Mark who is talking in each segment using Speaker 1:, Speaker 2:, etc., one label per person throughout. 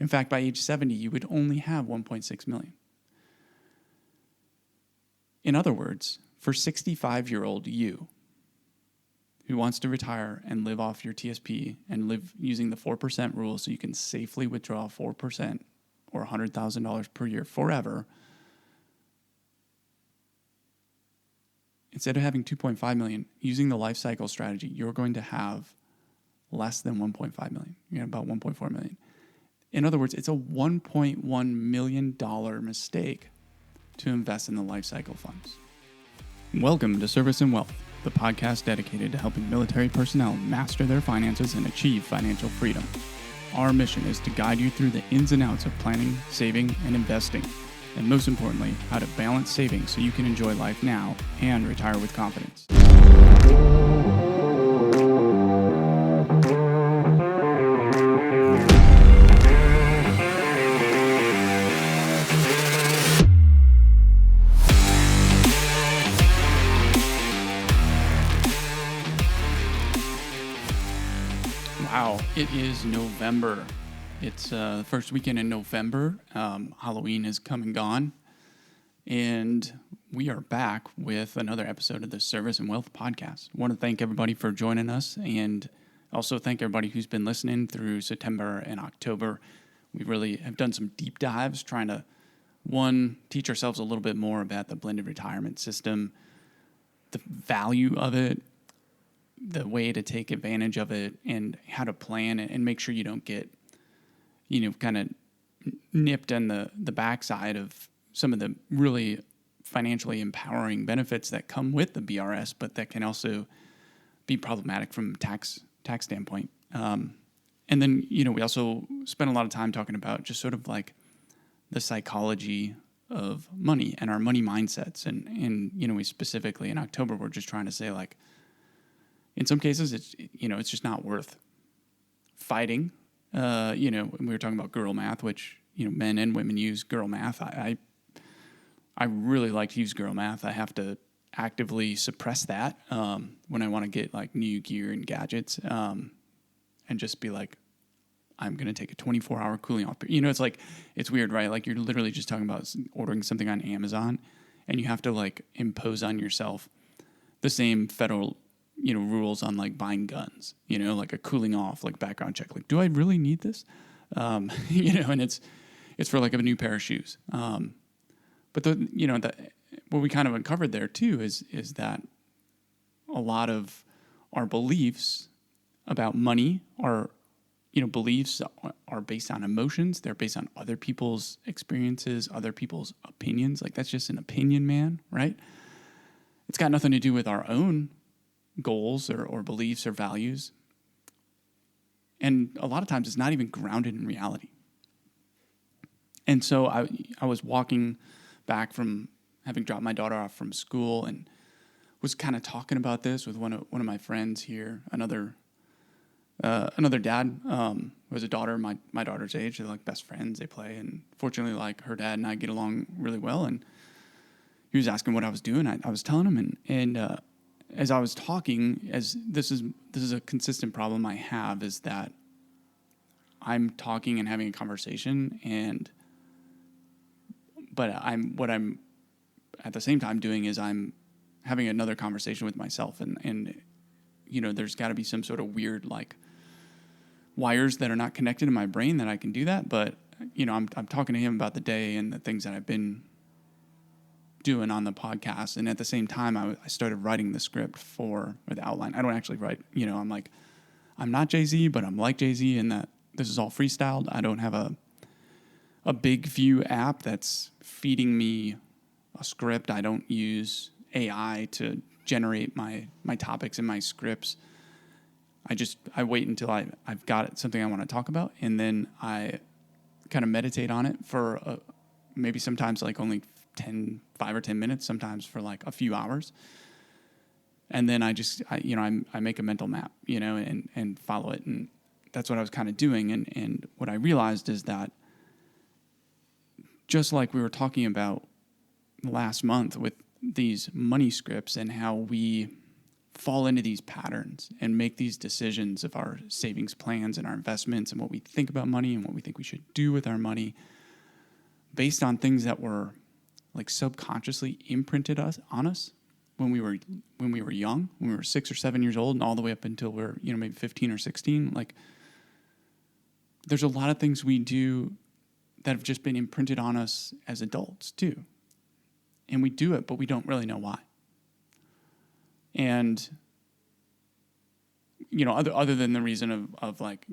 Speaker 1: In fact, by age 70, you would only have 1.6 million. In other words, for 65-year-old you who wants to retire and live off your TSP and live using the 4% rule so you can safely withdraw 4% or $100,000 per year forever, instead of having 2.5 million, using the life cycle strategy, you're going to have less than 1.5 million. You're going to have about 1.4 million. In other words, it's a $1.1 million mistake to invest in the Lifecycle Funds. Welcome to Service and Wealth, the podcast dedicated to helping military personnel master their finances and achieve financial freedom. Our mission is to guide you through the ins and outs of planning, saving, and investing, and most importantly, how to balance savings so you can enjoy life now and retire with confidence. Wow, it is November. It's the first weekend in November. Halloween has come and gone. And we are back with another episode of the Service and Wealth podcast. I want to thank everybody for joining us and also thank everybody who's been listening through September and October. We really have done some deep dives trying to, one, teach ourselves a little bit more about the blended retirement system, the value of it, the way to take advantage of it, and how to plan it and make sure you don't get, kind of nipped on the backside of some of the really financially empowering benefits that come with the BRS, but that can also be problematic from a tax standpoint. And then, we also spent a lot of time talking about just sort of like the psychology of money and our money mindsets. And we specifically in October, we're just trying to say, like, in some cases, it's just not worth fighting. We were talking about girl math, which, men and women use girl math. I really like to use girl math. I have to actively suppress that when I want to get like new gear and gadgets and just be like, I'm going to take a 24-hour cooling off. It's like, it's weird, right? Like you're literally just talking about ordering something on Amazon and you have to like impose on yourself the same federal rules on like buying guns, like a cooling off, like background check. Like, do I really need this? And it's for like a new pair of shoes. But what we kind of uncovered there too is that a lot of our beliefs about money are, beliefs are based on emotions. They're based on other people's experiences, other people's opinions. Like that's just an opinion, man, right? It's got nothing to do with our own goals or beliefs or values. And a lot of times it's not even grounded in reality. And so I was walking back from having dropped my daughter off from school and was kind of talking about this with one of my friends here, another dad who has a daughter my daughter's age. They're like best friends. They play, and fortunately, like her dad and I get along really well. And he was asking what I was doing. I was telling him, and as I was talking, as this is a consistent problem I have, is that I'm talking and having a conversation, but I'm at the same time doing is I'm having another conversation with myself, and there's got to be some sort of weird like wires that are not connected in my brain that I can do that. But I'm talking to him about the day and the things that I've been doing on the podcast, and at the same time I started writing the script or the outline. I don't actually write, I'm like, I'm not Jay-Z, but I'm like Jay-Z in that this is all freestyled. I don't have a big view app that's feeding me a script. I don't use AI to generate my topics and my scripts. I wait until I've got something I want to talk about, and then I kind of meditate on it for maybe sometimes like only 5 or 10 minutes, sometimes for like a few hours. And then I make a mental map, and follow it. And that's what I was kind of doing. And what I realized is that just like we were talking about last month with these money scripts and how we fall into these patterns and make these decisions of our savings plans and our investments and what we think about money and what we think we should do with our money based on things that were like subconsciously imprinted on us when we were young, when we were 6 or 7 years old, and all the way up until we're maybe 15 or 16. Like, there's a lot of things we do that have just been imprinted on us as adults too, and we do it, but we don't really know why. And other than the reason of like,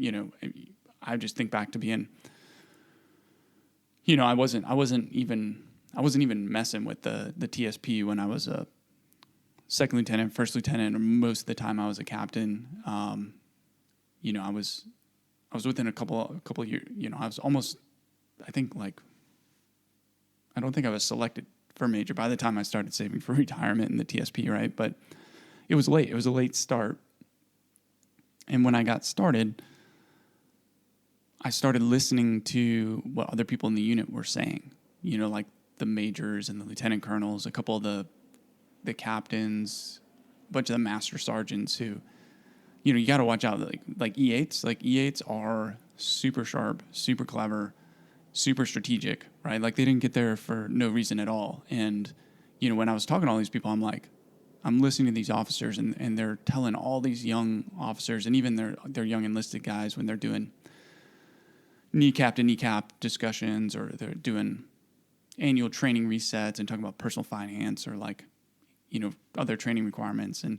Speaker 1: I just think back to being, I wasn't even messing with the TSP when I was a second lieutenant, first lieutenant, or most of the time I was a captain. I was within a couple of years, I was almost, I don't think I was selected for major by the time I started saving for retirement in the TSP, right? But it was late. It was a late start. And when I got started, I started listening to what other people in the unit were saying, like the majors and the lieutenant colonels, a couple of the captains, a bunch of the master sergeants who, you got to watch out. Like E8s, E8s are super sharp, super clever, super strategic, right? Like, they didn't get there for no reason at all. And, when I was talking to all these people, I'm listening to these officers and they're telling all these young officers and even their young enlisted guys when they're doing kneecap to kneecap discussions, or they're doing annual training resets and talking about personal finance, or other training requirements. And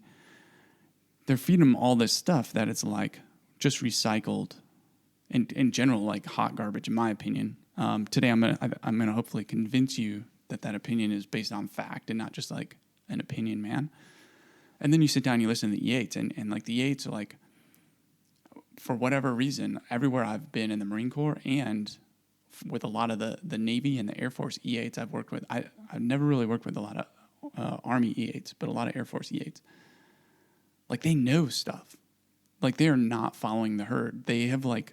Speaker 1: they're feeding them all this stuff that it's like just recycled and in general, like hot garbage, in my opinion. Today, I'm gonna hopefully convince you that opinion is based on fact and not just like an opinion, man. And then you sit down and you listen to the E8s, and like the E8s are like, for whatever reason, everywhere I've been in the Marine Corps and with a lot of the Navy and the Air Force E8s I've worked with, I've never really worked with a lot of Army E8s, but a lot of Air Force E8s. Like, they know stuff. Like, they are not following the herd. They have like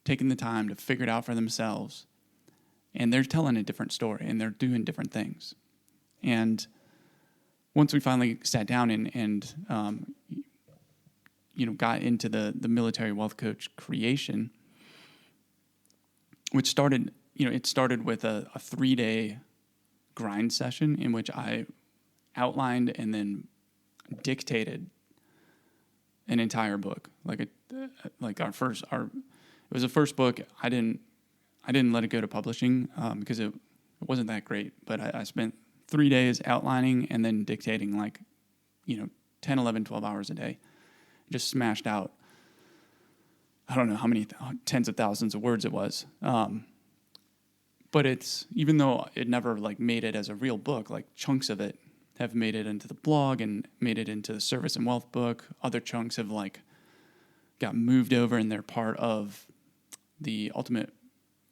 Speaker 1: taken the time to figure it out for themselves, and they're telling a different story, and they're doing different things. And once we finally sat down and got into the military wealth coach creation, which started, it started with a 3-day grind session in which I outlined and then dictated an entire book. It was the first book. I didn't let it go to publishing because it wasn't that great, but I spent 3 days outlining and then dictating 10, 11, 12 hours a day. Just smashed out, I don't know how many tens of thousands of words it was. But it's, even though it never made it as a real book, chunks of it have made it into the blog and made it into the Service and Wealth book. Other chunks have got moved over, and they're part of the Ultimate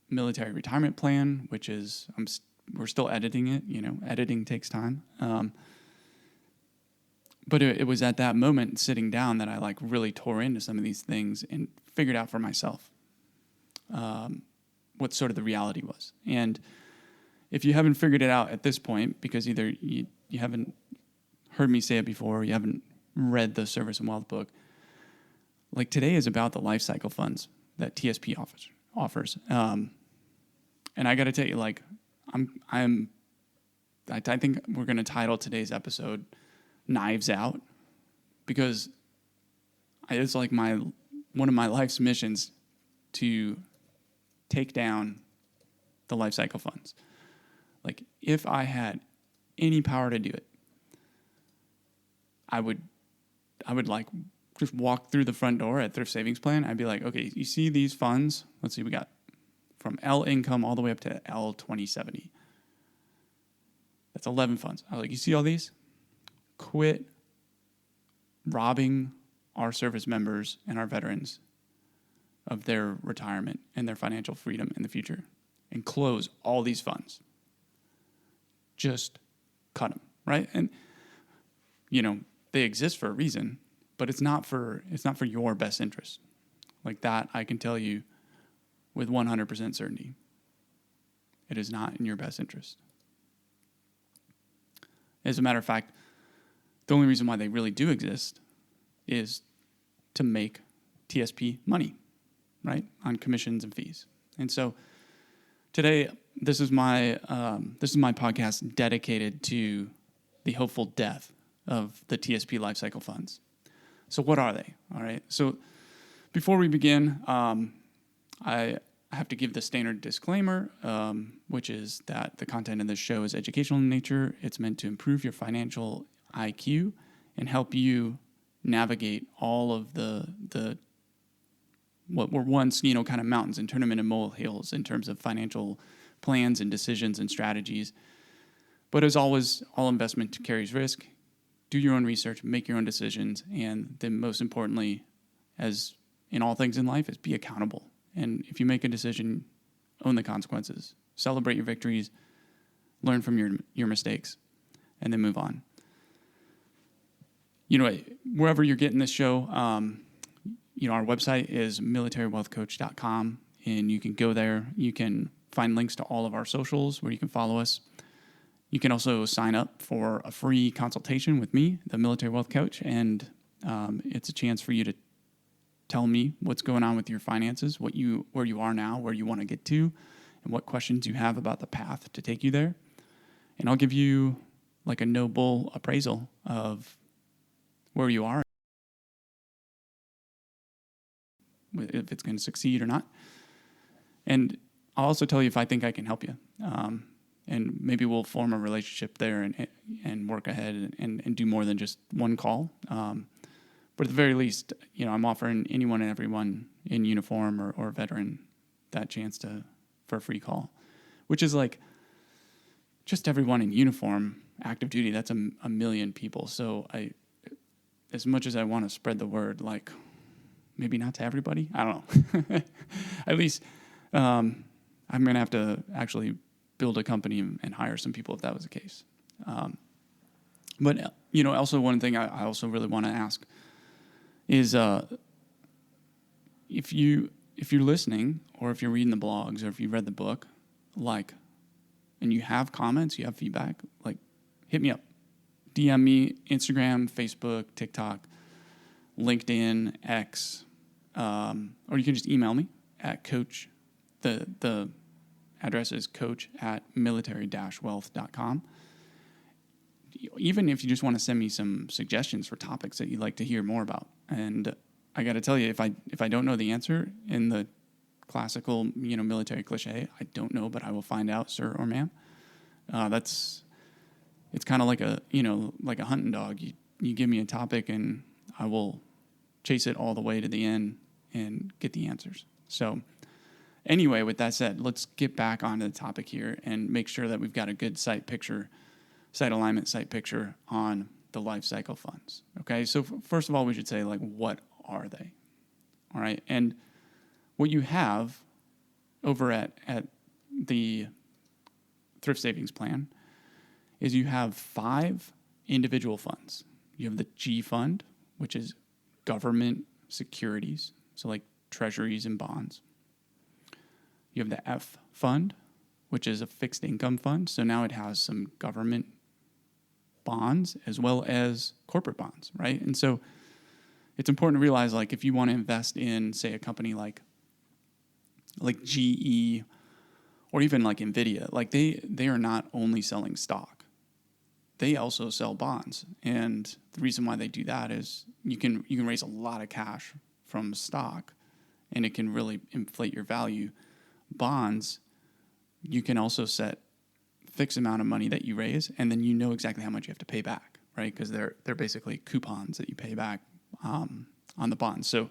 Speaker 1: Military Retirement Plan, which is, we're still editing it. Editing takes time. But it was at that moment, sitting down, that I really tore into some of these things and figured out for myself what sort of the reality was. And if you haven't figured it out at this point, because either you haven't heard me say it before, or you haven't read the Service and Wealth book, today is about the Lifecycle Funds that TSP offers. And I got to tell you, I think we're going to title today's episode Knives Out, because it's one of my life's missions to take down the Lifecycle Funds. If I had any power to do it, I would just walk through the front door at Thrift Savings Plan. I'd be like, okay, you see these funds? Let's see, we got from L income all the way up to L 2070. That's 11 funds. I was like, you see all these? Quit robbing our service members and our veterans of their retirement and their financial freedom in the future, and close all these funds. Just cut them, right? And they exist for a reason, but it's not for your best interest. That, I can tell you with 100% certainty. It is not in your best interest. As a matter of fact, The only reason why they really do exist is to make TSP money, right, on commissions and fees. And so today, this is my podcast dedicated to the hopeful death of the TSP Lifecycle Funds. So what are they? All right. So before we begin, I have to give the standard disclaimer, which is that the content of this show is educational in nature. It's meant to improve your financial IQ and help you navigate all of the what were once, kind of mountains and turn them into molehills in terms of financial plans and decisions and strategies. But as always, all investment carries risk. Do your own research, make your own decisions, and then most importantly, as in all things in life, is be accountable. And if you make a decision, own the consequences. Celebrate your victories, learn from your mistakes, and then move on. Wherever you're getting this show, our website is militarywealthcoach.com, and you can go there. You can find links to all of our socials where you can follow us. You can also sign up for a free consultation with me, the Military Wealth Coach, and it's a chance for you to tell me what's going on with your finances, where you are now, where you want to get to, and what questions you have about the path to take you there. And I'll give you like a no-bull appraisal of where you are, if it's going to succeed or not. And I'll also tell you if I think I can help you. And maybe we'll form a relationship there and work ahead and do more than just one call. But at the very least, I'm offering anyone and everyone in uniform or veteran that chance for a free call, which is like just everyone in uniform, active duty. That's a million people. So as much as I want to spread the word, like maybe not to everybody, I don't know. At least I'm going to have to actually build a company and hire some people if that was the case. But also one thing I also really want to ask is if you're listening, or if you're reading the blogs, or if you read the book, and you have comments, you have feedback, hit me up. DM me, Instagram, Facebook, TikTok, LinkedIn, X, or you can just email me at coach. The address is coach@military-wealth.com. Even if you just want to send me some suggestions for topics that you'd like to hear more about. And I got to tell you, if I don't know the answer in the classical, military cliche, I don't know, but I will find out, sir or ma'am. It's kind of like a hunting dog. You give me a topic and I will chase it all the way to the end and get the answers. So anyway, with that said, let's get back onto the topic here and make sure that we've got a good site alignment picture on the Lifecycle Funds. Okay, so first of all, we should say, what are they? All right, and what you have over at the Thrift Savings Plan is you have 5 individual funds. You have the G Fund, which is government securities, so like treasuries and bonds. You have the F Fund, which is a fixed income fund. So now it has some government bonds as well as corporate bonds, right? And so it's important to realize, if you want to invest in, say, a company like GE or even like NVIDIA, they are not only selling stock, they also sell bonds. And the reason why they do that is you can raise a lot of cash from stock, and it can really inflate your value. Bonds, you can also set fixed amount of money that you raise, and then you know exactly how much you have to pay back, right? Because they're basically coupons that you pay back on the bonds. So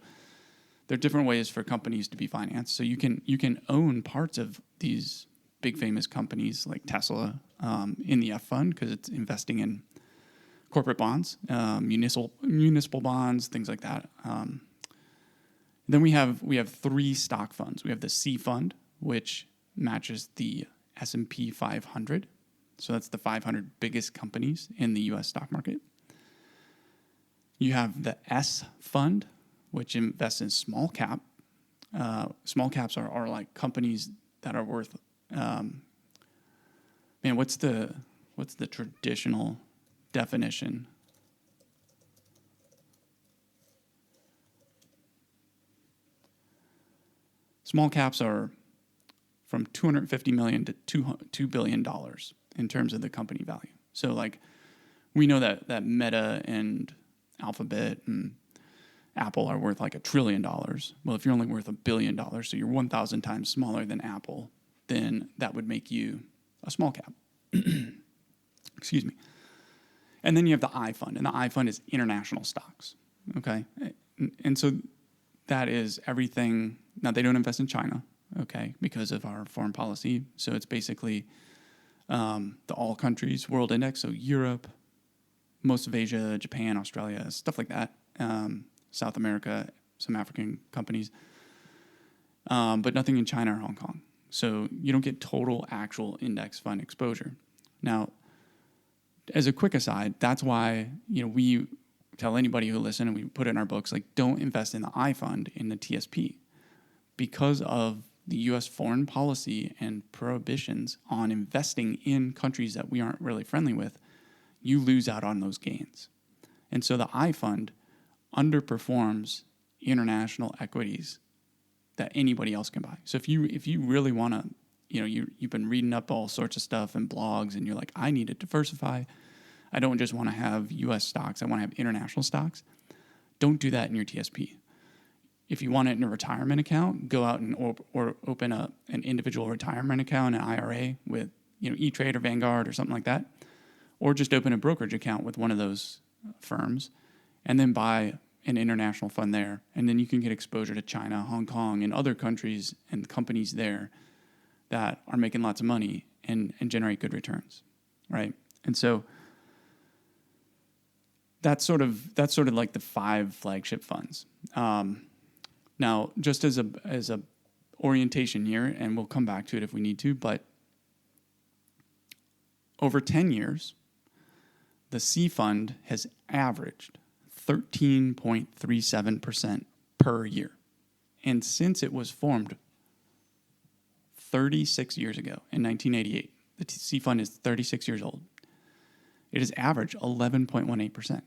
Speaker 1: there are different ways for companies to be financed. So you can own parts of these big famous companies like Tesla in the F Fund because it's investing in corporate bonds, municipal bonds, things like that. Then we have 3 stock funds. We have the C Fund, which matches the S&P 500. So that's the 500 biggest companies in the U.S. stock market. You have the S Fund, which invests in small cap. Small caps are like companies that are worth, what's the traditional definition Small caps are from $250 million to $2 billion in terms of the company value. So like we know that Meta and Alphabet and Apple are worth like $1 trillion. Well, if you're only worth $1 billion, so you're 1,000 times smaller than Apple, then that would make you a small cap. Excuse me. And then you have the I Fund, and the I Fund is international stocks. Okay. And so that is everything. Now, they don't invest in China, okay, because of our foreign policy. So it's basically the all countries world index. So Europe, most of Asia, Japan, Australia, stuff like that. South America, some African companies, but nothing in China or Hong Kong. So you don't get total actual index fund exposure. Now, as a quick aside, that's why we tell anybody who listen, and we put it in our books, like don't invest in the I Fund in the TSP because of the U.S. foreign policy and prohibitions on investing in countries that we aren't really friendly with. You lose out on those gains, and so the I Fund underperforms international equities that anybody else can buy. So if you really want to, you've been reading up all sorts of stuff and blogs, and you're like, I need to diversify. I don't just want to have U.S. stocks. I want to have international stocks. Don't do that in your TSP. If you want it in a retirement account, go out and or open an individual retirement account, an IRA with E-Trade or Vanguard or something like that, or just open a brokerage account with one of those firms, and then buy an international fund there. And then you can get exposure to China, Hong Kong, and other countries and companies there that are making lots of money and generate good returns, right? And so that's sort of like the 5 flagship funds. Now, just as a orientation here, and we'll come back to it if we need to, but over 10 years, the C Fund has averaged 13.37% per year. And since it was formed 36 years ago in 1988, the C Fund is 36 years old. It has averaged 11.18%.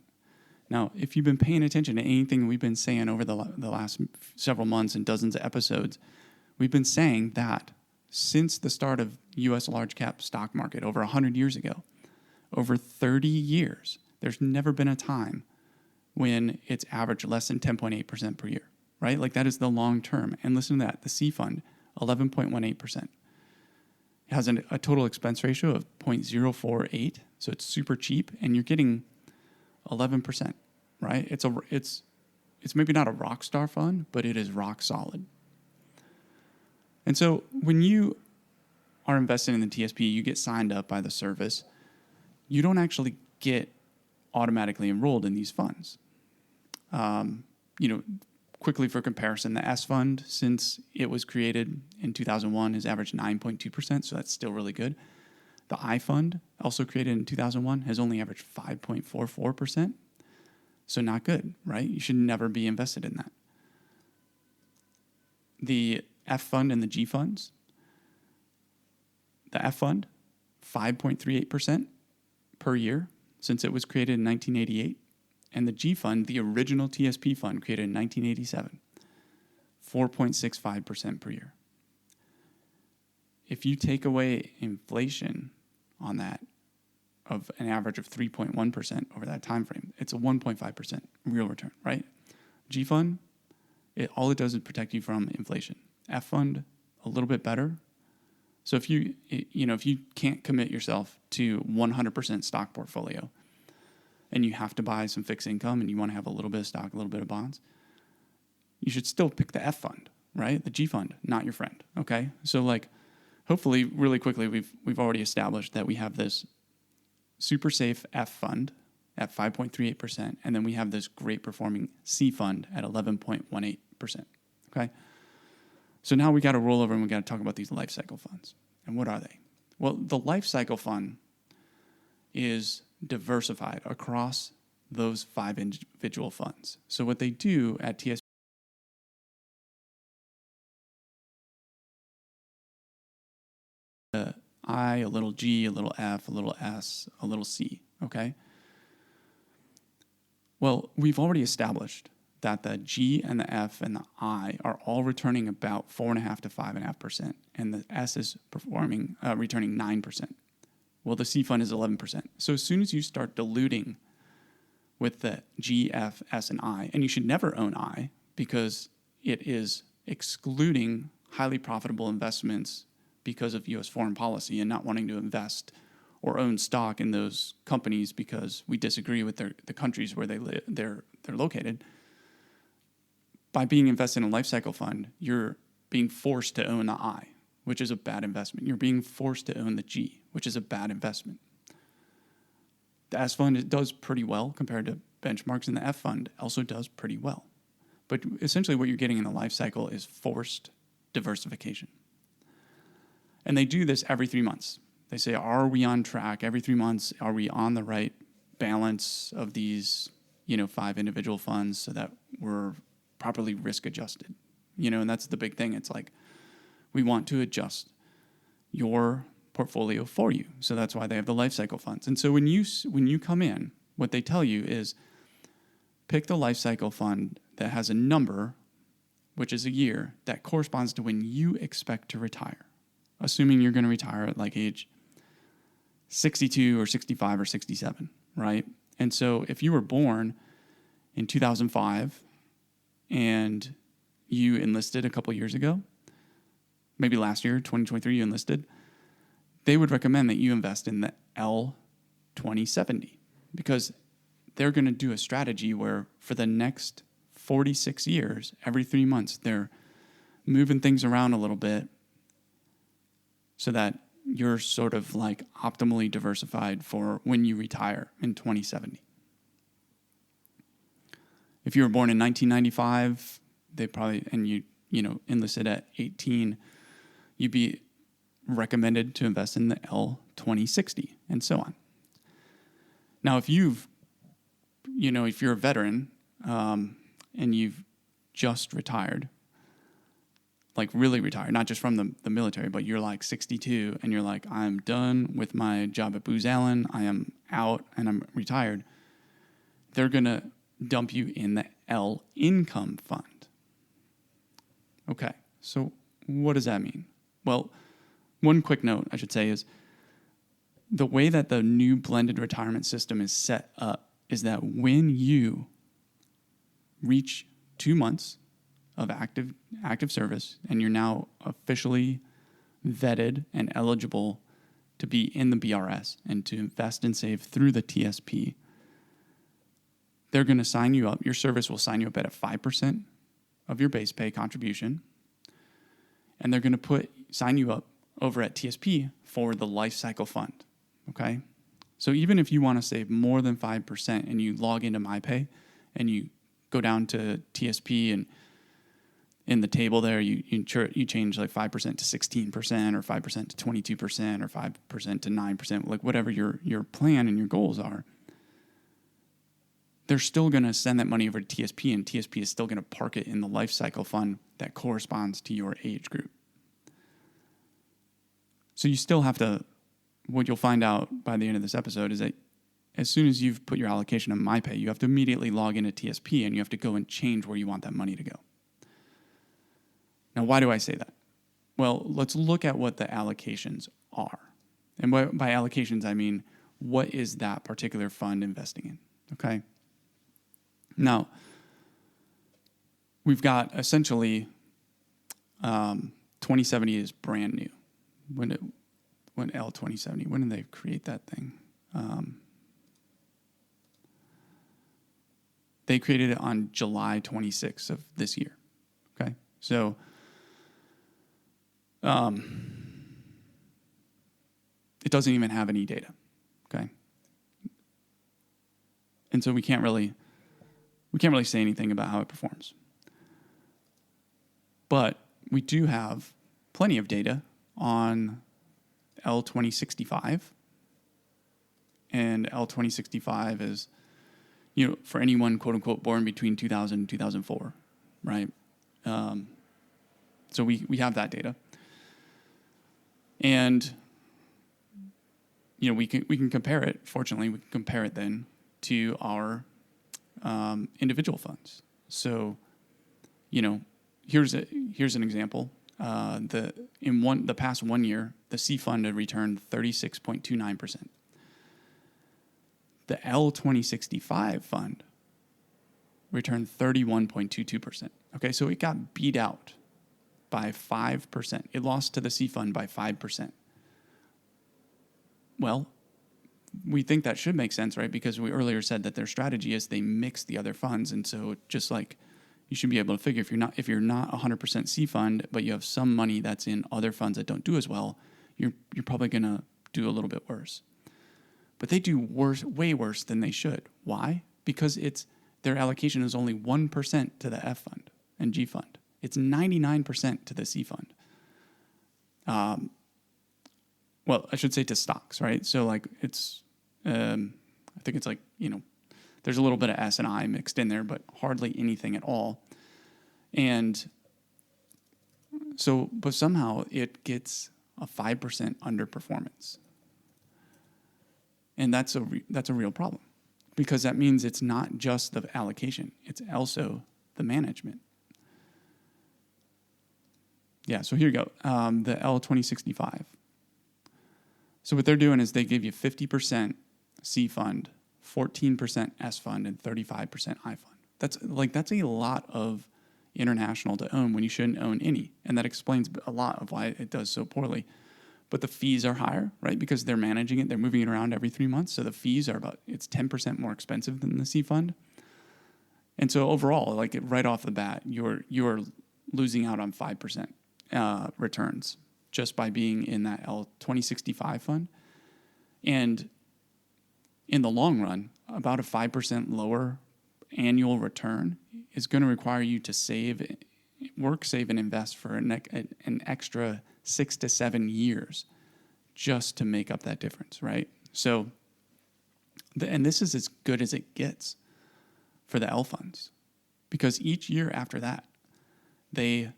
Speaker 1: Now, if you've been paying attention to anything we've been saying over the last several months and dozens of episodes, we've been saying that since the start of U.S. large cap stock market over 100 years ago, over 30 years, there's never been a time when it's averaged less than 10.8% per year, right? Like that is the long term. And listen to that, the C Fund, 11.18%. It has a total expense ratio of 0.048, so it's super cheap, and you're getting 11%, right? It's maybe not a rock star fund, but it is rock solid. And so when you are investing in the TSP, you get signed up by the service. You don't actually get automatically enrolled in these funds. Quickly for comparison, the S Fund, since it was created in 2001, has averaged 9.2%, so that's still really good. The I Fund, also created in 2001, has only averaged 5.44%, so not good, right? You should never be invested in that. The F Fund and the G Funds, the F Fund, 5.38% per year since it was created in 1988. And the G Fund, the original TSP fund created in 1987, 4.65% per year. If you take away inflation on that of an average of 3.1% over that time frame, it's a 1.5% real return, right? G Fund, all it does is protect you from inflation. F Fund, a little bit better. So if you can't commit yourself to 100% stock portfolio, and you have to buy some fixed income and you want to have a little bit of stock, a little bit of bonds, you should still pick the F Fund, right? The G Fund, not your friend, okay? So like, hopefully, really quickly, we've already established that we have this super safe F Fund at 5.38%, and then we have this great performing C Fund at 11.18%, okay? So now we got to roll over and we got to talk about these Lifecycle Funds. And what are they? Well, the Lifecycle Fund is diversified across those 5 individual funds. So what they do at TSP, a I, a little G, a little F, a little S, a little C, okay? Well, we've already established that the G and the F and the I are all returning about 4.5 to 5.5%, and the S is returning 9%. Well, the C fund is 11%. So as soon as you start diluting with the G, F, S, and I, and you should never own I because it is excluding highly profitable investments because of U.S. foreign policy and not wanting to invest or own stock in those companies because we disagree with the countries where they're located. By being invested in a Lifecycle Fund, you're being forced to own the I, which is a bad investment. You're being forced to own the G, which is a bad investment. The S fund, it does pretty well compared to benchmarks, and the F fund also does pretty well. But essentially what you're getting in the life cycle is forced diversification. And they do this every 3 months. They say, are we on track? Every 3 months, are we on the right balance of these, 5 individual funds so that we're properly risk adjusted? And that's the big thing. It's like we want to adjust your portfolio for you. So that's why they have the Lifecycle Funds. And so when you come in, what they tell you is pick the Lifecycle Fund that has a number, which is a year, that corresponds to when you expect to retire, assuming you're going to retire at like age 62 or 65 or 67, right? And so if you were born in 2005 and you enlisted a couple years ago, maybe last year, 2023, you enlisted, they would recommend that you invest in the L2070 because they're going to do a strategy where for the next 46 years, every 3 months, they're moving things around a little bit so that you're sort of like optimally diversified for when you retire in 2070. If you were born in 1995, they probably, and you enlisted at 18, you'd be recommended to invest in the L2060 and so on. Now, if you're a veteran and you've just retired, like really retired, not just from the military, but you're like 62 and you're like, I'm done with my job at Booz Allen, I am out and I'm retired, they're going to dump you in the L income fund. Okay, so what does that mean? Well, one quick note I should say is the way that the new blended retirement system is set up is that when you reach 2 months of active service and you're now officially vetted and eligible to be in the BRS and to invest and save through the TSP, they're going to sign you up. Your service will sign you up at a 5% of your base pay contribution, and they're going to sign you up over at TSP for the Lifecycle Fund, okay? So even if you want to save more than 5% and you log into MyPay and you go down to TSP and in the table there, you change like 5% to 16% or 5% to 22% or 5% to 9%, like whatever your plan and your goals are, they're still going to send that money over to TSP, and TSP is still going to park it in the Lifecycle Fund that corresponds to your age group. So you still have to, what you'll find out by the end of this episode is that as soon as you've put your allocation on MyPay, you have to immediately log into TSP and you have to go and change where you want that money to go. Now, why do I say that? Well, let's look at what the allocations are. And by allocations, I mean, what is that particular fund investing in, okay? Now, we've got essentially 2070 is brand new. When L2070, when did they create that thing? They created it on July 26th of this year, okay? So it doesn't even have any data, okay? And so we can't really say anything about how it performs. But we do have plenty of data on L2065. And L2065 is, for anyone, quote unquote, born between 2000 and 2004, right? So we have that data. And, we can compare it. Fortunately, we can compare it then to our individual funds. So, here's an example. The past 1 year, the C fund had returned 36.29%. The L2065 fund returned 31.22%. Okay, so it got beat out by 5%. It lost to the C fund by 5%. Well, we think that should make sense, right? Because we earlier said that their strategy is they mix the other funds, and so just like you should be able to figure if you're not 100% C fund, but you have some money that's in other funds that don't do as well, you're probably gonna do a little bit worse. But they do way worse than they should. Why? Because their allocation is only 1% to the F fund and G fund. It's 99% to the C fund. Well, I should say to stocks, right? So like it's, I think it's like, there's a little bit of S and I mixed in there, but hardly anything at all. And so, but somehow it gets a 5% underperformance. And that's a real problem, because that means it's not just the allocation, it's also the management. Yeah, so here you go, the L2065. So what they're doing is they give you 50% C fund, 14% S fund, and 35% I fund. That's a lot of international to own when you shouldn't own any. And that explains a lot of why it does so poorly. But the fees are higher, right? Because they're managing it. They're moving it around every 3 months. So the fees are it's 10% more expensive than the C fund. And so overall, like right off the bat, you're losing out on 5% returns just by being in that L2065 fund. And in the long run, about a 5% lower annual return is going to require you to save, and invest for an extra 6 to 7 years just to make up that difference, right? So, and this is as good as it gets for the L funds, because each year after that, I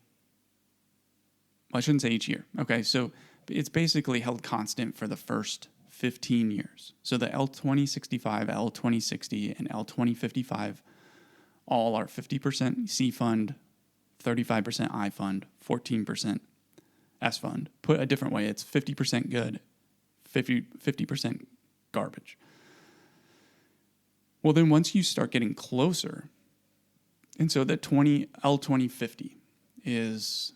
Speaker 1: shouldn't say each year. Okay, so it's basically held constant for the first 15 years. So the L2065, L2060, and L2055 all are 50% C fund, 35% I fund, 14% S fund. Put a different way, it's 50% good, 50% garbage. Well, then once you start getting closer, and so the L2050 is...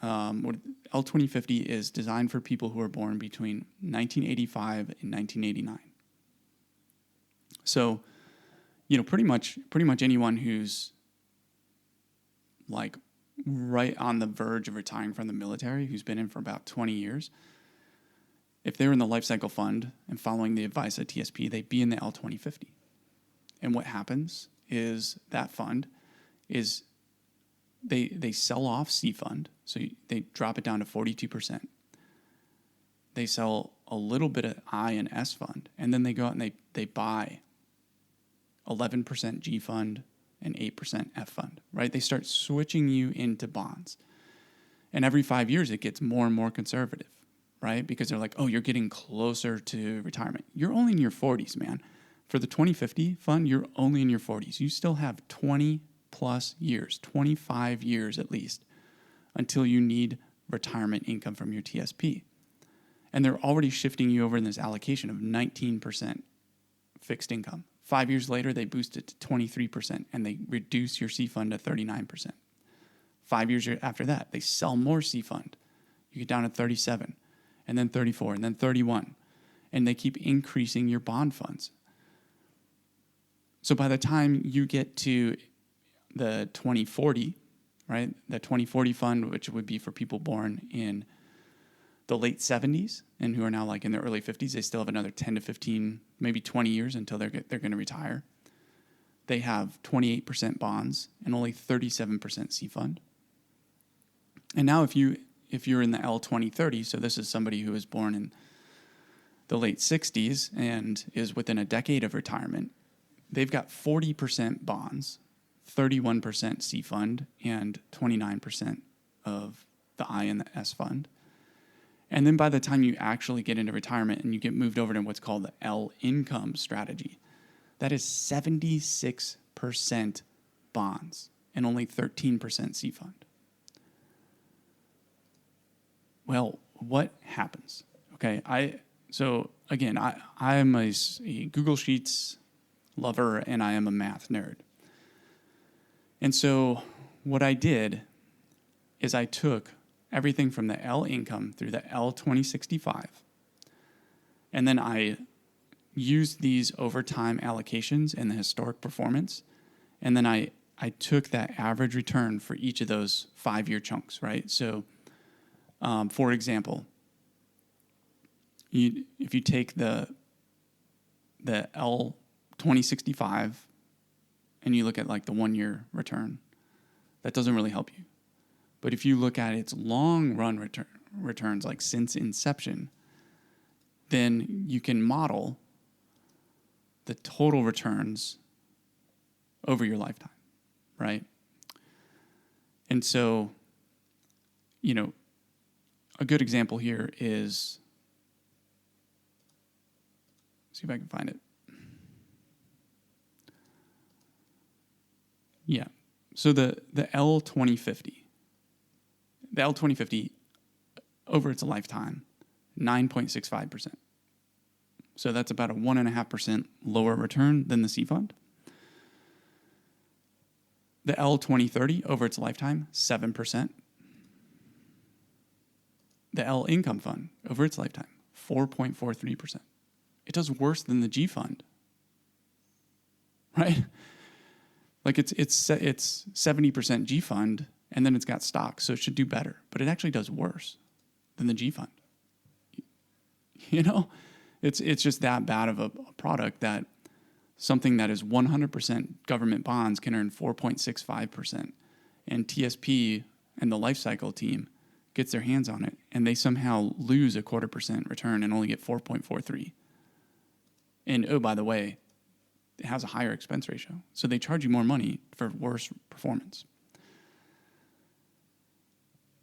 Speaker 1: L2050 is designed for people who were born between 1985 and 1989. So, pretty much anyone who's like right on the verge of retiring from the military, who's been in for about 20 years, if they're in the Lifecycle Fund and following the advice of TSP, they'd be in the L2050. And what happens is that fund is they sell off C fund, so they drop it down to 42%. They sell a little bit of I and S fund, and then they go out and they buy 11% G fund and 8% F fund, right? They start switching you into bonds. And every 5 years, it gets more and more conservative, right? Because they're like, oh, you're getting closer to retirement. You're only in your 40s, man. For the 2050 fund, you're only in your 40s. You still have 20 plus years, 25 years at least, until you need retirement income from your TSP. And they're already shifting you over in this allocation of 19% fixed income. 5 years later, they boost it to 23%, and they reduce your C fund to 39%. 5 years after that, they sell more C fund. You get down to 37, and then 34, and then 31. And they keep increasing your bond funds. So by the time you get to the 2040, right? The 2040 fund, which would be for people born in the late 70s and who are now like in their early 50s, they still have another 10 to 15, maybe 20 years until they're going to retire. They have 28% bonds and only 37% C fund. And now if you're in the L2030, so this is somebody who was born in the late 60s and is within a decade of retirement, they've got 40% bonds, 31% C fund, and 29% of the I and the S fund. And then by the time you actually get into retirement and you get moved over to what's called the L income strategy, that is 76% bonds and only 13% C fund. Well, what happens? Okay, I'm a Google Sheets lover and I am a math nerd. And so what I did is I took everything from the L income through the L 2065, and then I used these overtime allocations and the historic performance, and then I took that average return for each of those 5-year chunks, right? So, for example, if you take the L 2065 and you look at like the 1-year return, that doesn't really help you. But if you look at its long run returns, like since inception, then you can model the total returns over your lifetime, right? And so, a good example here is, see if I can find it. Yeah. So the L 2050. The L 2050 over its lifetime, 9.65%. So that's about a 1.5% lower return than the C fund. The L 2030 over its lifetime, 7%. The L income fund over its lifetime, 4.43%. It does worse than the G fund, right? Like it's 70% G fund, and then it's got stocks, so it should do better. But it actually does worse than the G fund. It's just that bad of a product that something that is 100% government bonds can earn 4.65%, and TSP and the Lifecycle team gets their hands on it, and they somehow lose a 0.25% return and only get 4.43. And oh, by the way, it has a higher expense ratio, so they charge you more money for worse performance.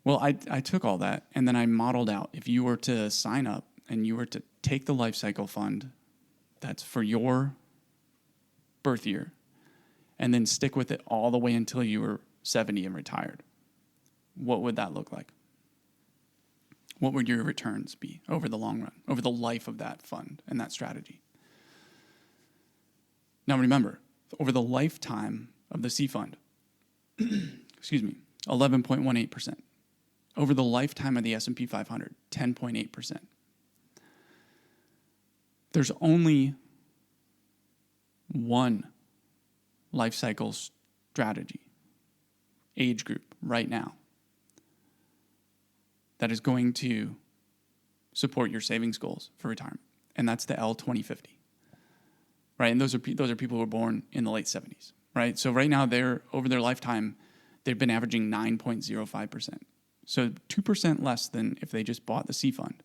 Speaker 1: Well, I took all that, and then I modeled out if you were to sign up and you were to take the Lifecycle Fund that's for your birth year and then stick with it all the way until you were 70 and retired, what would that look like? What would your returns be over the long run, over the life of that fund and that strategy? Now remember, over the lifetime of the C fund, 11.18%. Over the lifetime of the S&P 500, 10.8%. There's only one life cycle strategy, age group right now, that is going to support your savings goals for retirement, and that's the L 2050, right? And those are people who were born in the late 70s, right? So right now, over their lifetime, they've been averaging 9.05%. So 2% less than if they just bought the C fund.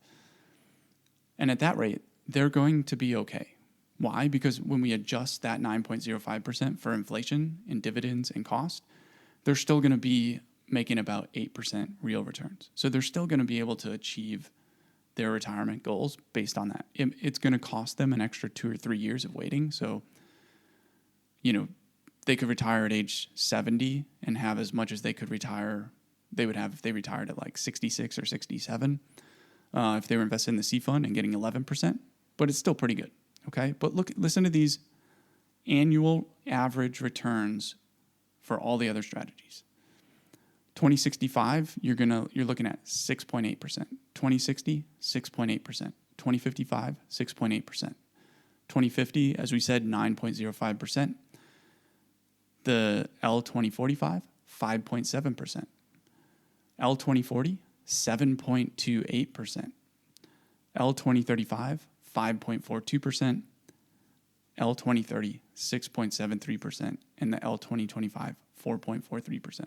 Speaker 1: And at that rate, they're going to be okay. Why? Because when we adjust that 9.05% for inflation and dividends and cost, they're still going to be making about 8% real returns. So they're still going to be able to achieve their retirement goals based on that. It's going to cost them an extra 2 or 3 years of waiting. So, they could retire at age 70 and have as much as they could retire they would have if they retired at like 66 or 67, if they were invested in the C fund and getting 11%, but it's still pretty good, okay? But listen to these annual average returns for all the other strategies. 2065, you're looking at 6.8%. 2060, 6.8%. 2055, 6.8%. 2050, as we said, 9.05%. The L 2045, 5.7%. L 2040, 7.28%. L 2035, 5.42%. L 2030, 6.73%. And the L 2025, 4.43%.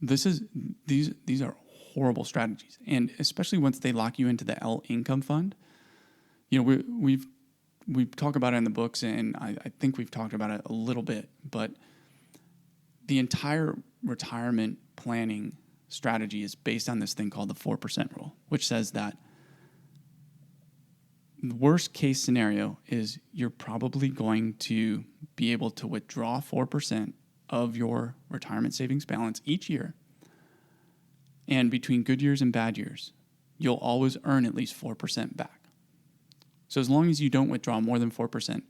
Speaker 1: These are horrible strategies, and especially once they lock you into the L income fund. We talk about it in the books, and I think we've talked about it a little bit, but the entire retirement planning strategy is based on this thing called the 4% rule, which says that the worst case scenario is you're probably going to be able to withdraw 4% of your retirement savings balance each year. And between good years and bad years, you'll always earn at least 4% back. So as long as you don't withdraw more than 4%,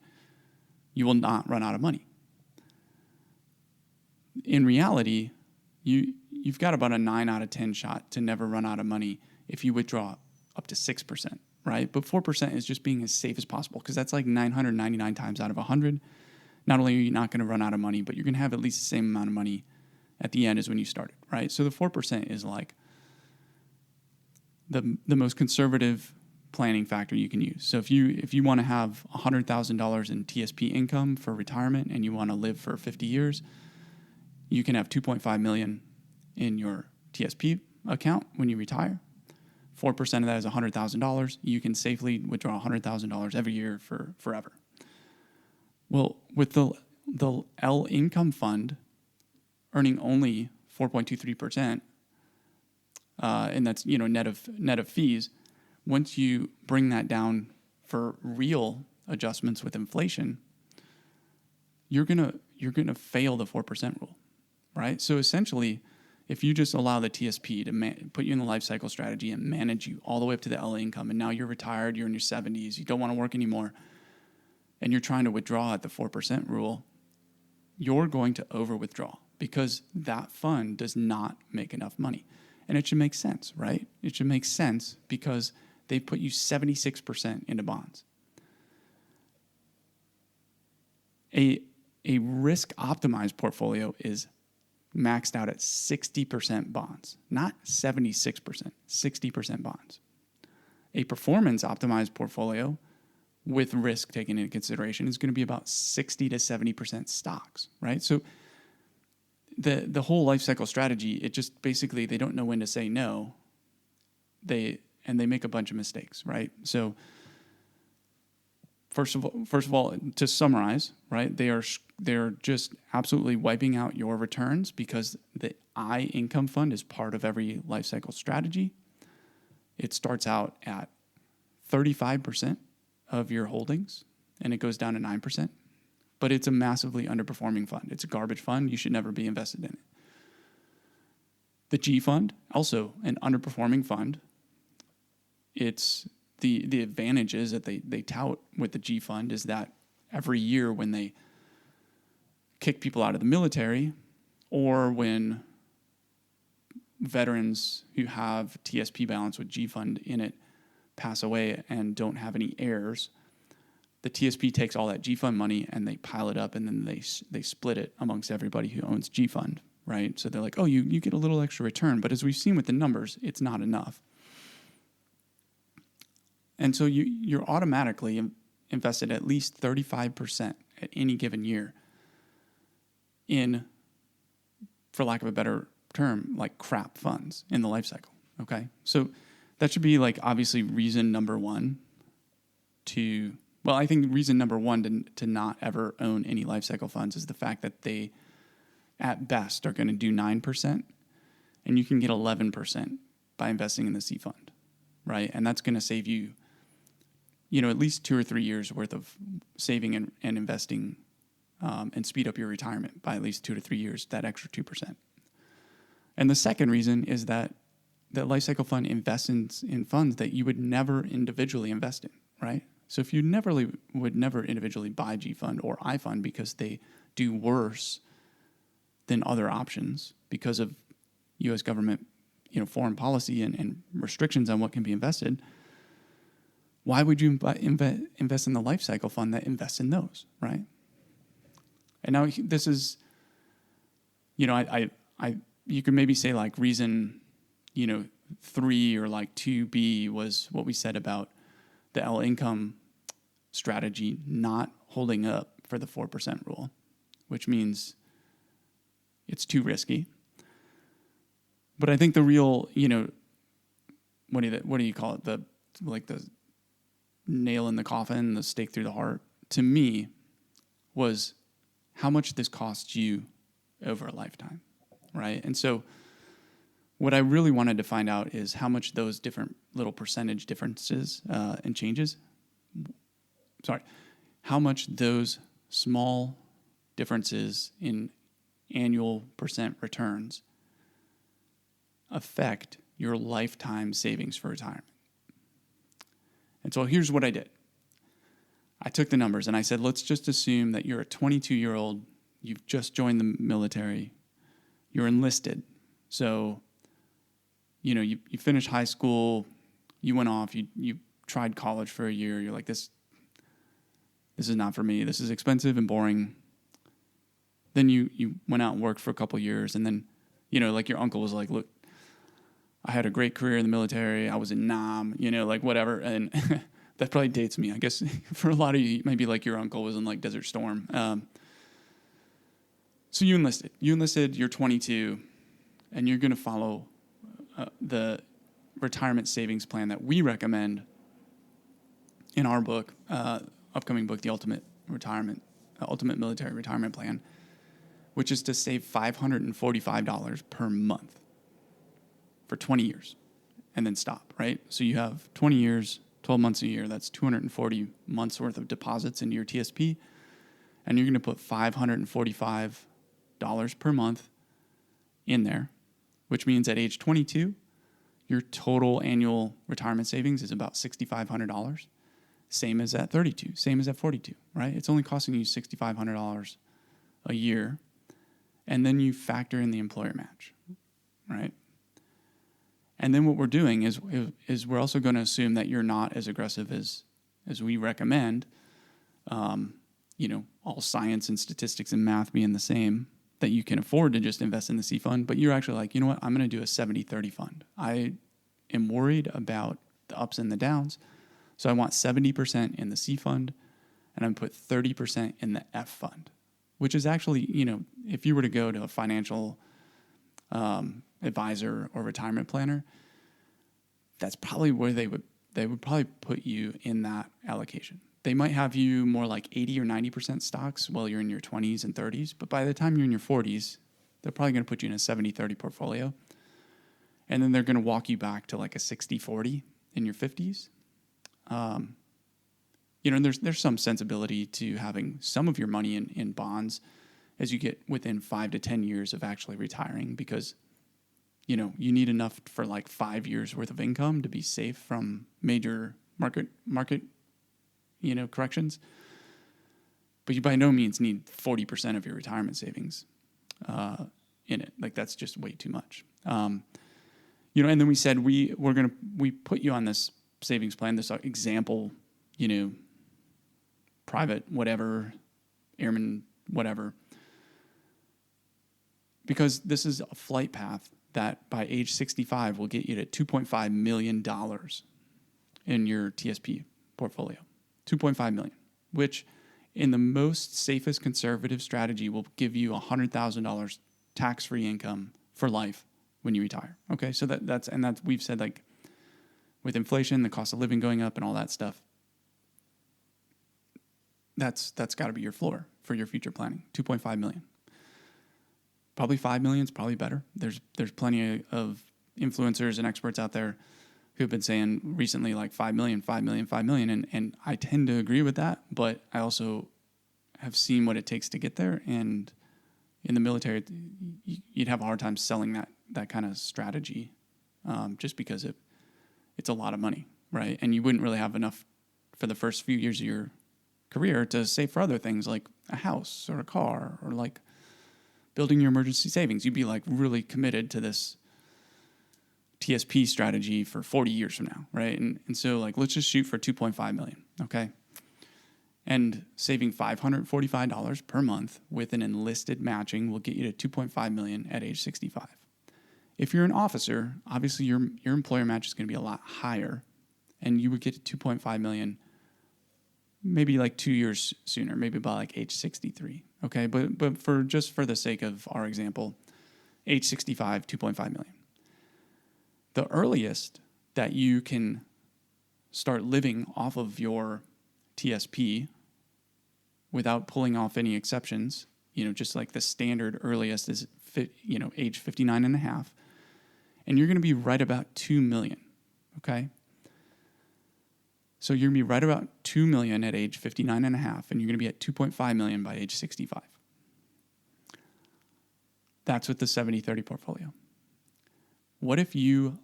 Speaker 1: you will not run out of money. In reality, you've got about a 9 out of 10 shot to never run out of money if you withdraw up to 6%, right? But 4% is just being as safe as possible, because that's like 999 times out of 100. Not only are you not going to run out of money, but you're going to have at least the same amount of money at the end as when you started, right? So the 4% is like the most conservative planning factor you can use. So if you want to have $100,000 in TSP income for retirement and you want to live for 50 years, you can have $2.5 million in your TSP account when you retire. 4% of that is $100,000. You can safely withdraw $100,000 every year for forever. Well, with the L income fund earning only 4.23%, and that's net of fees. Once you bring that down for real adjustments with inflation, you're gonna fail the 4% rule, right? So essentially, if you just allow the TSP to put you in the life cycle strategy and manage you all the way up to the L income, and now you're retired, you're in your 70s, you don't want to work anymore, and you're trying to withdraw at the 4% rule, you're going to over withdraw, because that fund does not make enough money. And it should make sense, right? It should make sense because they put you 76% into bonds. A risk optimized portfolio is maxed out at 60% bonds, not 76%, 60% bonds. A performance optimized portfolio with risk taken into consideration is going to be about 60 to 70% stocks, right? So the whole life cycle strategy, it just basically, they don't know when to say no. They make a bunch of mistakes, right? So first of all, to summarize, right, they're just absolutely wiping out your returns, because the I income fund is part of every life cycle strategy. It starts out at 35% of your holdings, and it goes down to 9%. But it's a massively underperforming fund. It's a garbage fund. You should never be invested in it. The G fund, also an underperforming fund. It's the advantages that they tout with the G fund is that every year when they kick people out of the military, or when veterans who have TSP balance with G fund in it pass away and don't have any heirs, the TSP takes all that G fund money and they pile it up, and then they split it amongst everybody who owns G fund, right? So they're like, oh, you get a little extra return, but as we've seen with the numbers, it's not enough. And so you're automatically invested at least 35% at any given year in, for lack of a better term, like crap funds in the life cycle, okay? So that should be like obviously reason number one to... Well, I think reason number one to not ever own any life cycle funds is the fact that they, at best, are going to do 9%, and you can get 11% by investing in the C fund, right? And that's going to save you, at least 2 or 3 years worth of saving and investing, and speed up your retirement by at least 2 to 3 years, that extra 2%. And the second reason is that the life cycle fund invests in funds that you would never individually invest in, right? So if you would never individually buy G fund or I fund because they do worse than other options because of U.S. government, foreign policy and restrictions on what can be invested, why would you invest in the life cycle fund that invests in those, right? And now this is, you could maybe say like reason, 3 or like 2B was what we said about the L income strategy not holding up for the 4% rule, which means it's too risky. But I think the real, what do you call it? The nail in the coffin, the stake through the heart, to me, was how much this costs you over a lifetime, right? And so what I really wanted to find out is how much those different little percentage differences and changes how much those small differences in annual percent returns affect your lifetime savings for retirement. And so here's what I did. I took the numbers and I said, let's just assume that you're a 22-year-old, you've just joined the military, you're enlisted. So, you finished high school, you went off, you tried college for a year, you're like, this is not for me, this is expensive and boring. Then you went out and worked for a couple years, and then, like your uncle was like, look, I had a great career in the military, I was in Nam, like whatever, and that probably dates me. I guess for a lot of you, maybe like your uncle was in like Desert Storm. So you enlisted, you're 22, and you're going to follow the retirement savings plan that we recommend in our book, upcoming book, The Ultimate Military Retirement Plan, which is to save $545 per month for 20 years and then stop, right? So you have 20 years, 12 months a year, that's 240 months worth of deposits into your TSP, and you're going to put $545 per month in there, which means at age 22, your total annual retirement savings is about $6,500. Same as at 32, same as at 42, right? It's only costing you $6,500 a year. And then you factor in the employer match, right? And then what we're doing is we're also going to assume that you're not as aggressive as we recommend, all science and statistics and math being the same, that you can afford to just invest in the C fund, but you're actually like, you know what, I'm going to do a 70-30 fund. I am worried about the ups and the downs, so I want 70% in the C fund, and I'm put 30% in the F fund, which is actually, if you were to go to a financial advisor or retirement planner, that's probably where they would probably put you in that allocation. They might have you more like 80 or 90% stocks while you're in your 20s and 30s, but by the time you're in your 40s, they're probably going to put you in a 70-30 portfolio. And then they're going to walk you back to like a 60-40 in your 50s. And there's some sensibility to having some of your money in bonds as you get within 5 to 10 years of actually retiring, because you need enough for like 5 years worth of income to be safe from major market corrections. But you by no means need 40% of your retirement savings in it. Like, that's just way too much. And then we said we put you on this savings plan, this example, private whatever, airman whatever, because this is a flight path that by age 65 will get you to $2.5 million in your TSP portfolio. $2.5 million, which in the most safest conservative strategy will give you $100,000 tax-free income for life when you retire. Okay, so that's we've said, like, with inflation, the cost of living going up and all that stuff, that's got to be your floor for your future planning. 2.5 million. Probably 5 million is probably better. There's plenty of influencers and experts out there who've been saying recently, like 5 million, 5 million, 5 million. And I tend to agree with that, but I also have seen what it takes to get there. And in the military, you'd have a hard time selling that kind of strategy, just because it's a lot of money, right? And you wouldn't really have enough for the first few years of your career to save for other things like a house or a car or like building your emergency savings. You'd be like really committed to this TSP strategy for 40 years from now, right? And so, like, let's just shoot for 2.5 million, okay? And saving $545 per month with an enlisted matching will get you to 2.5 million at age 65. If you're an officer, obviously your employer match is going to be a lot higher, and you would get to 2.5 million maybe like 2 years sooner, maybe by like age 63, okay? But for the sake of our example, age 65, 2.5 million. The earliest that you can start living off of your TSP without pulling off any exceptions, just like the standard earliest is, age 59 and a half, and you're going to be right about 2 million, okay? So you're going to be right about 2 million at age 59 and a half, and you're going to be at 2.5 million by age 65. That's with the 70-30 portfolio. What if you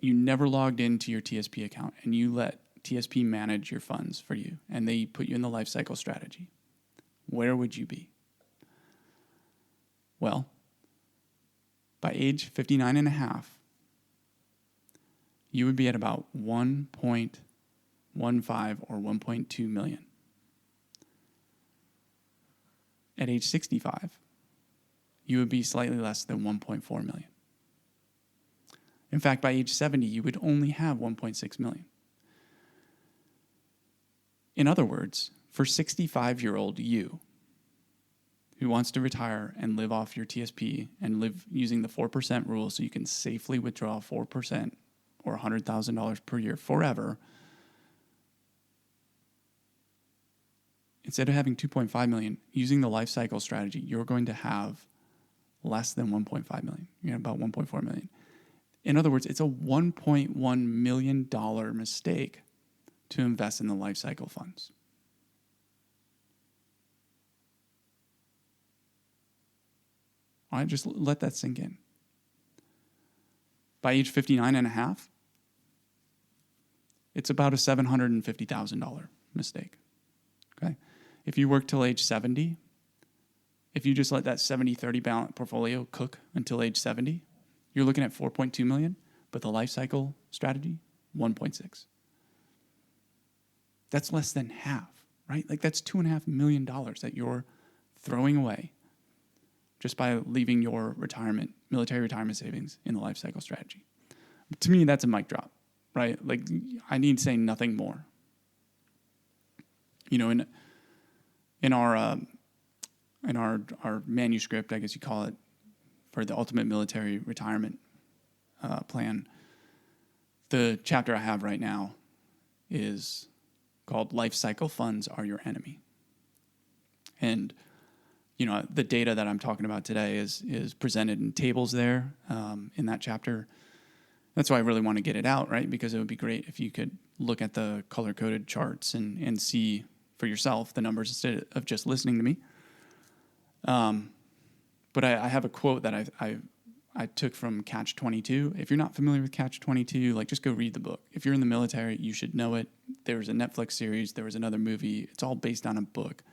Speaker 1: never logged into your TSP account and you let TSP manage your funds for you and they put you in the life cycle strategy? Where would you be? Well, by age 59 and a half, you would be at about 1.15 or 1.2 million. At age 65, you would be slightly less than 1.4 million. In fact, by age 70, you would only have 1.6 million. In other words, for 65-year-old you, who wants to retire and live off your TSP and live using the 4% rule so you can safely withdraw 4% or $100,000 per year forever, instead of having 2.5 million, using the life cycle strategy, you're going to have less than 1.5 million. You're about 1.4 million. In other words, it's a $1.1 million mistake to invest in the Lifecycle Funds. All right, just let that sink in. By age 59 and a half, it's about a $750,000 mistake. Okay? If you work till age 70, if you just let that 70-30 balance portfolio cook until age 70, you're looking at 4.2 million, but the life cycle strategy, 1.6. That's less than half, right? Like that's $2.5 million that you're throwing away just by leaving your military retirement savings in the life cycle strategy. To me, that's a mic drop, right? Like I need to say nothing more. You know, in our manuscript, I guess you call it, for the ultimate military retirement plan, the chapter I have right now is called Lifecycle Funds Are Your Enemy. And, you know, the data that I'm talking about today is presented in tables there in that chapter. That's why I really want to get it out, right? Because it would be great if you could look at the color-coded charts and see for yourself the numbers instead of just listening to me. But I have a quote that I took from Catch 22. If you're not familiar with Catch 22, like just go read the book. If you're in the military, you should know it. There's a Netflix series. There was another movie. It's all based on a book.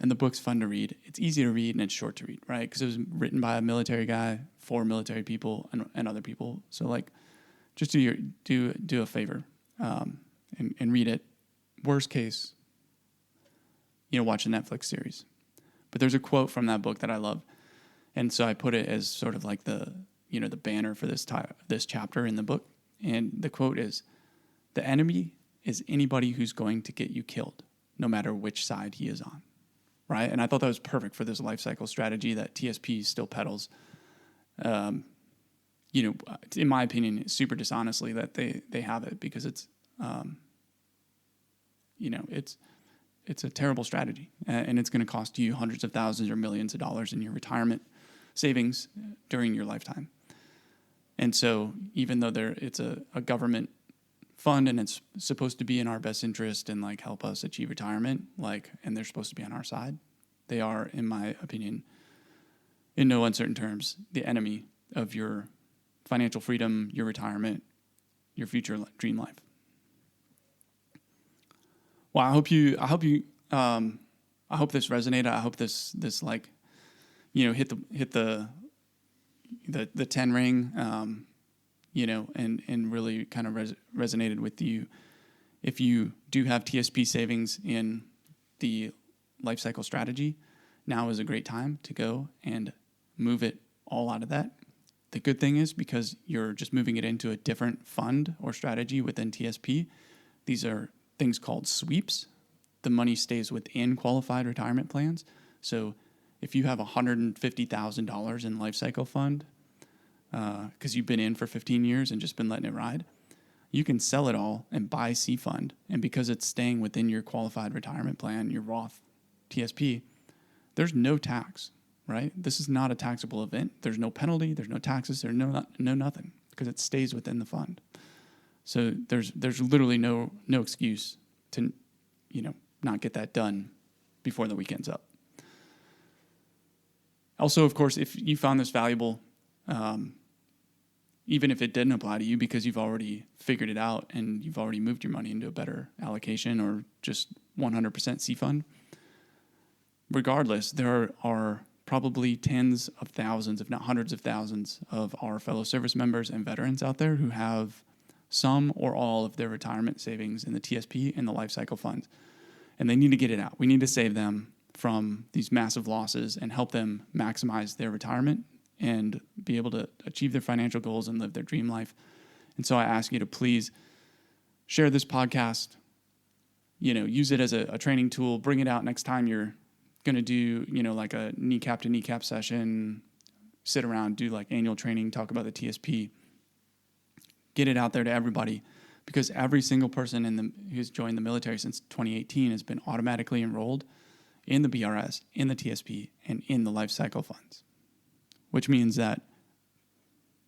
Speaker 1: And the book's fun to read. It's easy to read and it's short to read, right? Because it was written by a military guy for military people and other people. So like, just do a favor and read it. Worst case, watch a Netflix series. But there's a quote from that book that I love. And so I put it as sort of like the banner for this chapter in the book. And the quote is, "The enemy is anybody who's going to get you killed, no matter which side he is on." Right? And I thought that was perfect for this life cycle strategy that TSP still peddles. In my opinion, super dishonestly that they have it, because it's a terrible strategy, and it's going to cost you hundreds of thousands or millions of dollars in your retirement savings during your lifetime. And so even though it's a government fund and it's supposed to be in our best interest and like help us achieve retirement, and they're supposed to be on our side, they are, in my opinion, in no uncertain terms, the enemy of your financial freedom, your retirement, your future dream life. Well, I hope this resonated. I hope this hit the 10 ring, and really kind of resonated with you. If you do have TSP savings in the life cycle strategy, now is a great time to go and move it all out of that. The good thing is, because you're just moving it into a different fund or strategy within TSP, these are things called sweeps. The money stays within qualified retirement plans. So if you have $150,000 in Lifecycle Fund, because you've been in for 15 years and just been letting it ride, you can sell it all and buy C Fund. And because it's staying within your qualified retirement plan, your Roth TSP, there's no tax, right? This is not a taxable event. There's no penalty. There's no taxes. There's no nothing, because it stays within the fund. So there's literally no excuse to, not get that done before the weekend's up. Also, of course, if you found this valuable, even if it didn't apply to you because you've already figured it out and you've already moved your money into a better allocation or just 100% C fund, regardless, there are probably tens of thousands, if not hundreds of thousands, of our fellow service members and veterans out there who have some or all of their retirement savings in the TSP and the Lifecycle Fund. And they need to get it out. We need to save them from these massive losses and help them maximize their retirement and be able to achieve their financial goals and live their dream life. And so I ask you to please share this podcast, use it as a training tool, bring it out next time you're going to do, like a kneecap to kneecap session, sit around, do like annual training, talk about the TSP, get it out there to everybody, because every single person who's joined the military since 2018 has been automatically enrolled in the BRS, in the TSP, and in the Lifecycle Funds, which means that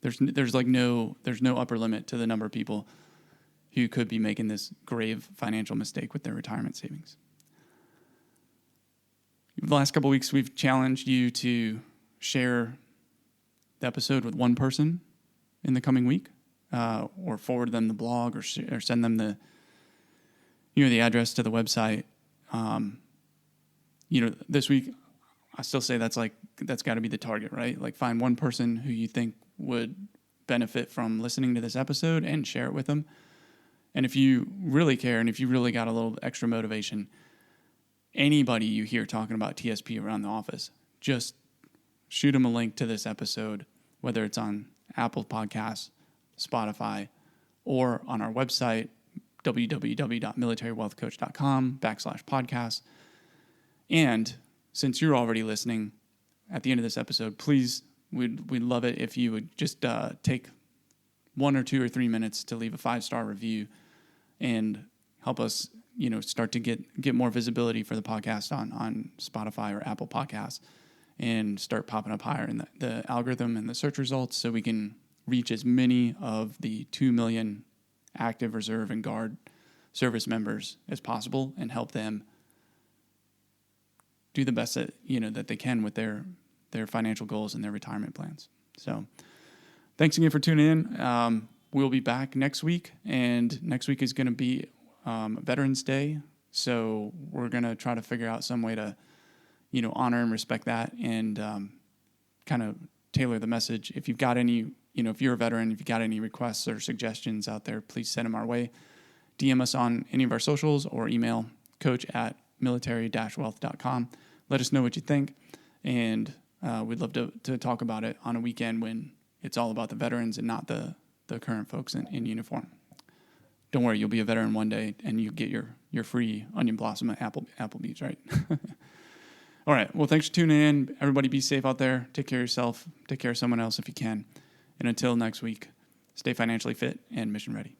Speaker 1: there's no upper limit to the number of people who could be making this grave financial mistake with their retirement savings. The last couple of weeks, we've challenged you to share the episode with one person in the coming week, or forward them the blog, or send them the address to the website. This week, I still say that's got to be the target, right? Like, find one person who you think would benefit from listening to this episode and share it with them. And if you really care, and if you really got a little extra motivation, anybody you hear talking about TSP around the office, just shoot them a link to this episode, whether it's on Apple Podcasts, Spotify, or on our website, www.militarywealthcoach.com/podcast. And since you're already listening, at the end of this episode, please, we'd love it if you would just take 1 or 2 or 3 minutes to leave a 5-star review and help us, start to get more visibility for the podcast on Spotify or Apple Podcasts, and start popping up higher in the algorithm and the search results, so we can reach as many of the 2 million active reserve and guard service members as possible and help them do the best that they can with their financial goals and their retirement plans. So thanks again for tuning in. We'll be back next week, and next week is going to be Veterans Day. So we're going to try to figure out some way to, honor and respect that, and kind of tailor the message. If you've got any, if you're a veteran, if you've got any requests or suggestions out there, please send them our way. DM us on any of our socials or email coach@military-wealth.com. Let us know what you think, and we'd love to talk about it on a weekend when it's all about the veterans and not the current folks in uniform. Don't worry, you'll be a veteran one day, and you get your free onion blossom at Applebee's, right? All right. Well, thanks for tuning in. Everybody be safe out there. Take care of yourself. Take care of someone else if you can. And until next week, stay financially fit and mission ready.